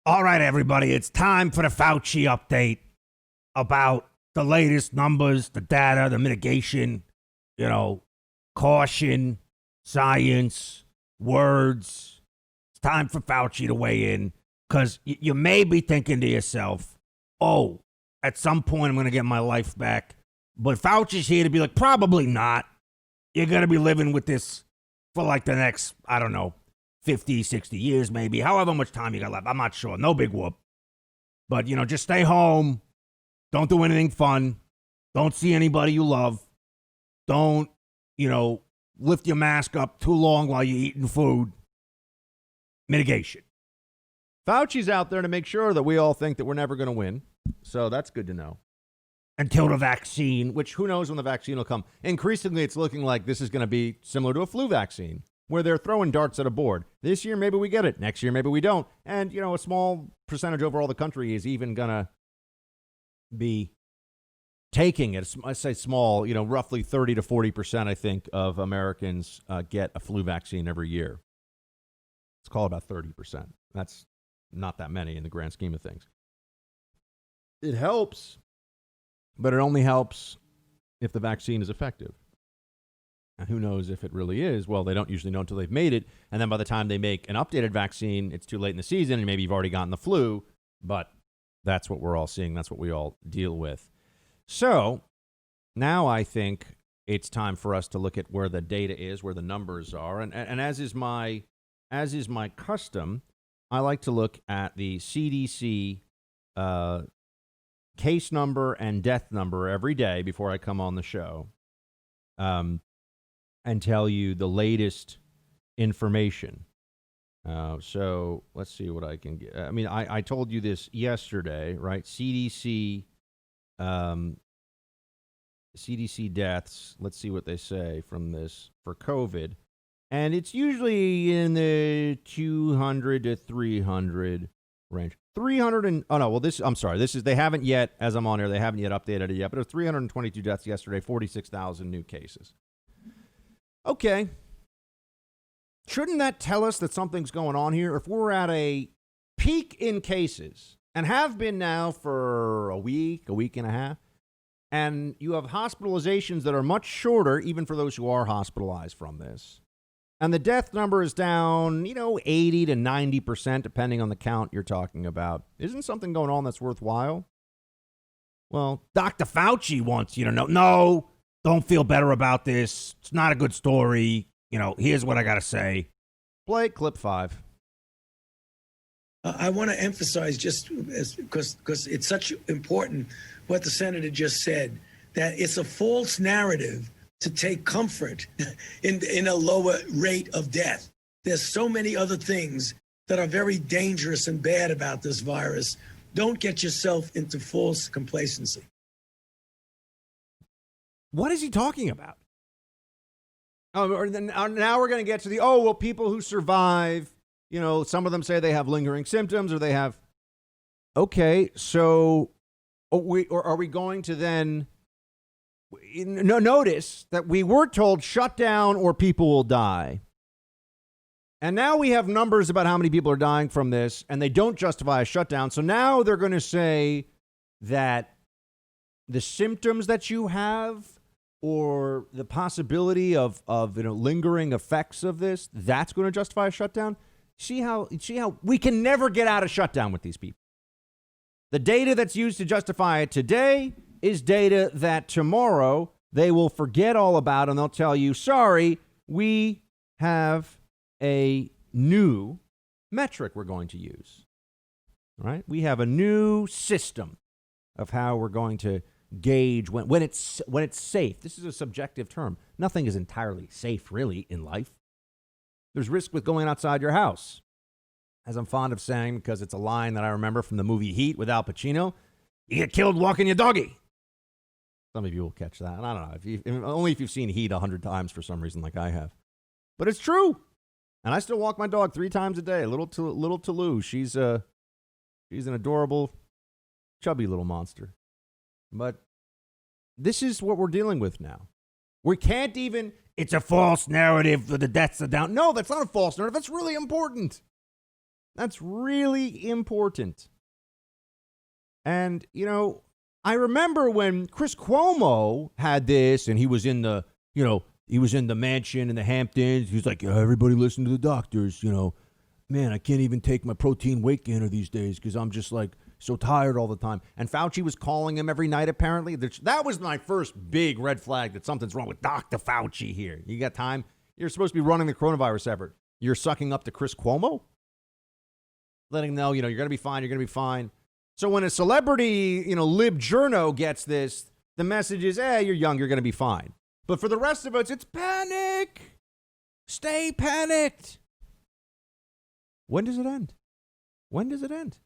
All right, everybody, it's time for the Fauci update about the latest numbers, the data, the mitigation, caution, science, words. It's time for Fauci to weigh in because you may be thinking to yourself, oh, at some point I'm going to get my life back. But Fauci's here to be like, probably not. You're going to be living with this for like the next, 50, 60 years maybe, however much time you got left. I'm not sure. No big whoop. But, just stay home. Don't do anything fun. Don't see anybody you love. Don't, lift your mask up too long while you're eating food. Mitigation. Fauci's out there to make sure that we all think that we're never going to win. So that's good to know. Until the vaccine, which who knows when the vaccine will come. Increasingly, it's looking like this is going to be similar to a flu vaccine, where they're throwing darts at a board. This year, maybe we get it. Next year, maybe we don't. And, a small percentage overall the country is even going to be taking it. I say small, roughly 30 to 40%, I think, of Americans get a flu vaccine every year. Let's call it about 30%. That's not that many in the grand scheme of things. It helps, but it only helps if the vaccine is effective. And who knows if it really is? Well, they don't usually know until they've made it. And then by the time they make an updated vaccine, it's too late in the season, and maybe you've already gotten the flu. But that's what we're all seeing. That's what we all deal with. So now I think it's time for us to look at where the data is, where the numbers are. And as is my custom, I like to look at the CDC case number and death number every day before I come on the show. And tell you the latest information. So let's see what I can get. I told you this yesterday, right? CDC deaths. Let's see what they say from this for COVID. And it's usually in the 200 to 300 range. 300 and, they haven't yet, as I'm on here, they haven't yet updated it yet, but it was 322 deaths yesterday, 46,000 new cases. Okay. Shouldn't that tell us that something's going on here? If we're at a peak in cases, and have been now for a week and a half, and you have hospitalizations that are much shorter, even for those who are hospitalized from this, and the death number is down, 80 to 90%, depending on the count you're talking about, isn't something going on that's worthwhile? Well, Dr. Fauci wants you to know, no, don't feel better about this. It's not a good story. Here's what I got to say. Blake, clip 5. I want to emphasize just because it's such important what the senator just said, that it's a false narrative to take comfort in a lower rate of death. There's so many other things that are very dangerous and bad about this virus. Don't get yourself into false complacency. What is he talking about? Now we're going to get to the, people who survive, some of them say they have lingering symptoms or they have. Okay, so are we going to then notice that we were told shut down or people will die? And now we have numbers about how many people are dying from this, and they don't justify a shutdown. So now they're going to say that the symptoms that you have or the possibility of lingering effects of this, that's going to justify a shutdown. See how we can never get out of shutdown with these people. The data that's used to justify it today is data that tomorrow they will forget all about, and they'll tell you, sorry, we have a new metric we're going to use. All right? We have a new system of how we're going to gauge when it's safe. This is a subjective term. Nothing is entirely safe, really, in life. There's risk with going outside your house. As I'm fond of saying, because it's a line that I remember from the movie Heat with Al Pacino, you get killed walking your doggy. Some of you will catch that. And I don't know, only if you've seen Heat 100 times for some reason like I have. But it's true. And I still walk my dog 3 times a day. Little Toulouse. She's an adorable, chubby little monster. But this is what we're dealing with now. We can't even, it's a false narrative that the deaths are down. No, that's not a false narrative. That's really important. That's really important. And, I remember when Chris Cuomo had this and he was in the, he was in the mansion in the Hamptons. He was like, everybody listen to the doctors, Man, I can't even take my protein weight gainer these days because I'm just like so tired all the time. And Fauci was calling him every night, apparently. That was my first big red flag that something's wrong with Dr. Fauci here. You got time? You're supposed to be running the coronavirus effort. You're sucking up to Chris Cuomo? Letting him know, you're going to be fine. You're going to be fine. So when a celebrity, Lib Journo gets this, the message is, you're young. You're going to be fine. But for the rest of us, it's panic. Stay panicked. When does it end? When does it end?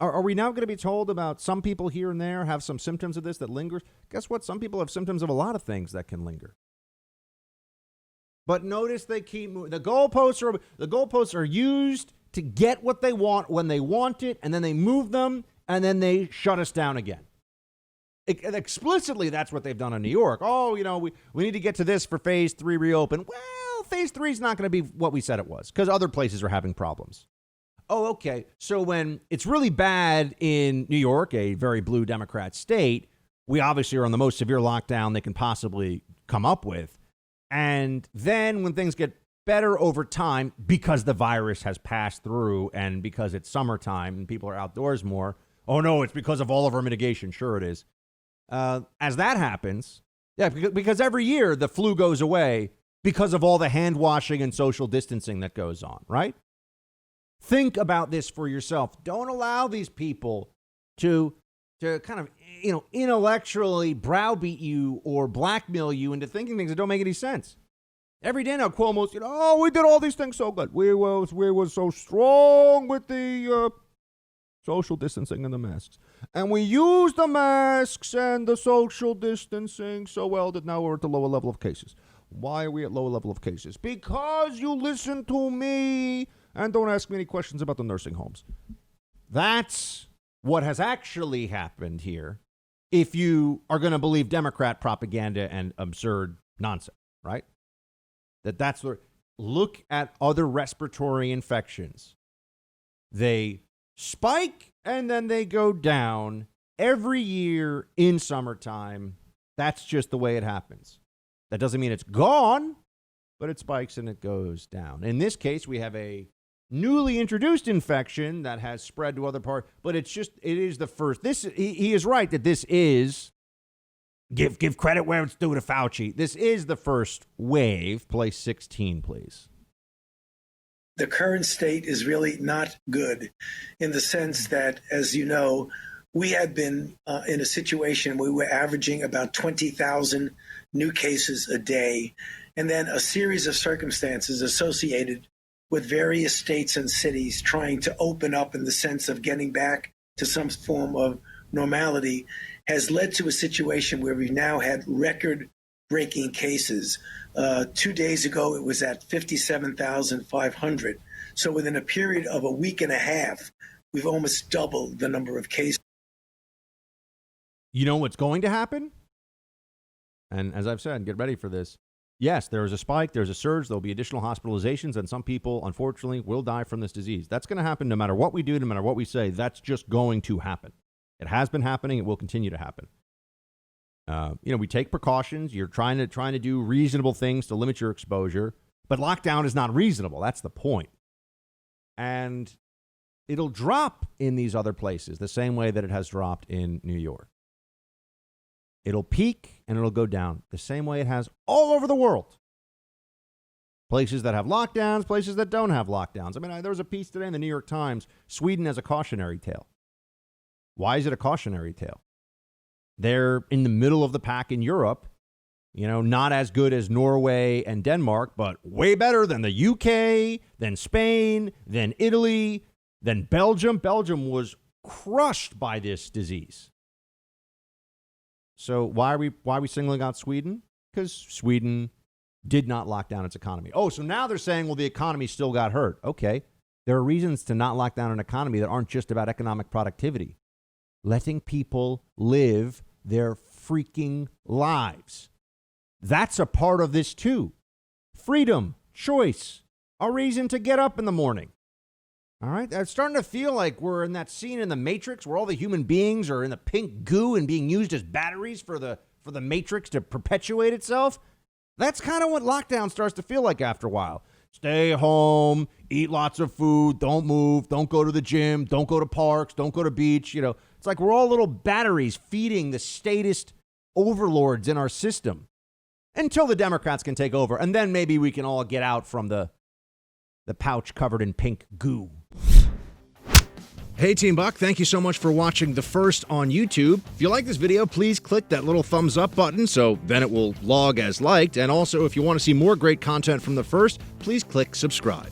Are we now going to be told about some people here and there have some symptoms of this that lingers? Guess what? Some people have symptoms of a lot of things that can linger. But notice they keep moving. The goalposts are used to get what they want when they want it, and then they move them, and then they shut us down again. Explicitly, that's what they've done in New York. Oh, we need to get to this for phase 3 reopen. Well, phase 3 is not going to be what we said it was because other places are having problems. Oh, okay. So when it's really bad in New York, a very blue Democrat state, we obviously are on the most severe lockdown they can possibly come up with. And then when things get better over time, because the virus has passed through and because it's summertime and people are outdoors more, oh, no, it's because of all of our mitigation. Sure it is. As that happens, because every year the flu goes away because of all the hand washing and social distancing that goes on, right? Think about this for yourself. Don't allow these people to kind of, intellectually browbeat you or blackmail you into thinking things that don't make any sense. Every day now, Cuomo's, we did all these things so good. We were so strong with the social distancing and the masks. And we used the masks and the social distancing so well that now we're at the lower level of cases. Why are we at lower level of cases? Because you listen to me and don't ask me any questions about the nursing homes. That's what has actually happened here if you are going to believe Democrat propaganda and absurd nonsense, right? That's what. Look at other respiratory infections. They spike and then they go down every year in summertime. That's just the way it happens. That doesn't mean it's gone, but it spikes and it goes down. In this case, we have a newly introduced infection that has spread to other parts, but it is the first. He is right that this is, give credit where it's due to Fauci. This is the first wave. Place 16, please. The current state is really not good in the sense that, as you know, we had been in a situation where we were averaging about 20,000 new cases a day, and then a series of circumstances associated with various states and cities trying to open up in the sense of getting back to some form of normality has led to a situation where we've now had record-breaking cases. 2 days ago, it was at 57,500. So within a period of a week and a half, we've almost doubled the number of cases. You know what's going to happen? And as I've said, get ready for this. Yes, there is a spike, there's a surge, there'll be additional hospitalizations, and some people, unfortunately, will die from this disease. That's going to happen no matter what we do, no matter what we say. That's just going to happen. It has been happening. It will continue to happen. We take precautions. You're trying to do reasonable things to limit your exposure, but lockdown is not reasonable. That's the point. And it'll drop in these other places the same way that it has dropped in New York. It'll peak and it'll go down the same way it has all over the world. Places that have lockdowns, places that don't have lockdowns. I mean, there was a piece today in the New York Times, Sweden has a cautionary tale. Why is it a cautionary tale? They're in the middle of the pack in Europe, not as good as Norway and Denmark, but way better than the UK, than Spain, than Italy, than Belgium. Belgium was crushed by this disease. So why are we singling out Sweden? Because Sweden did not lock down its economy. Oh, so now they're saying, well, the economy still got hurt. Okay. There are reasons to not lock down an economy that aren't just about economic productivity. Letting people live their freaking lives. That's a part of this too. Freedom, choice, a reason to get up in the morning. All right, it's starting to feel like we're in that scene in the Matrix where all the human beings are in the pink goo and being used as batteries for the Matrix to perpetuate itself. That's kind of what lockdown starts to feel like after a while. Stay home, eat lots of food, don't move, don't go to the gym, don't go to parks, don't go to beach. It's like we're all little batteries feeding the statist overlords in our system until the Democrats can take over. And then maybe we can all get out from the pouch covered in pink goo. Hey, Team Buck, thank you so much for watching The First on YouTube. If you like this video, please click that little thumbs up button so then it will log as liked. And also, if you want to see more great content from The First, please click subscribe.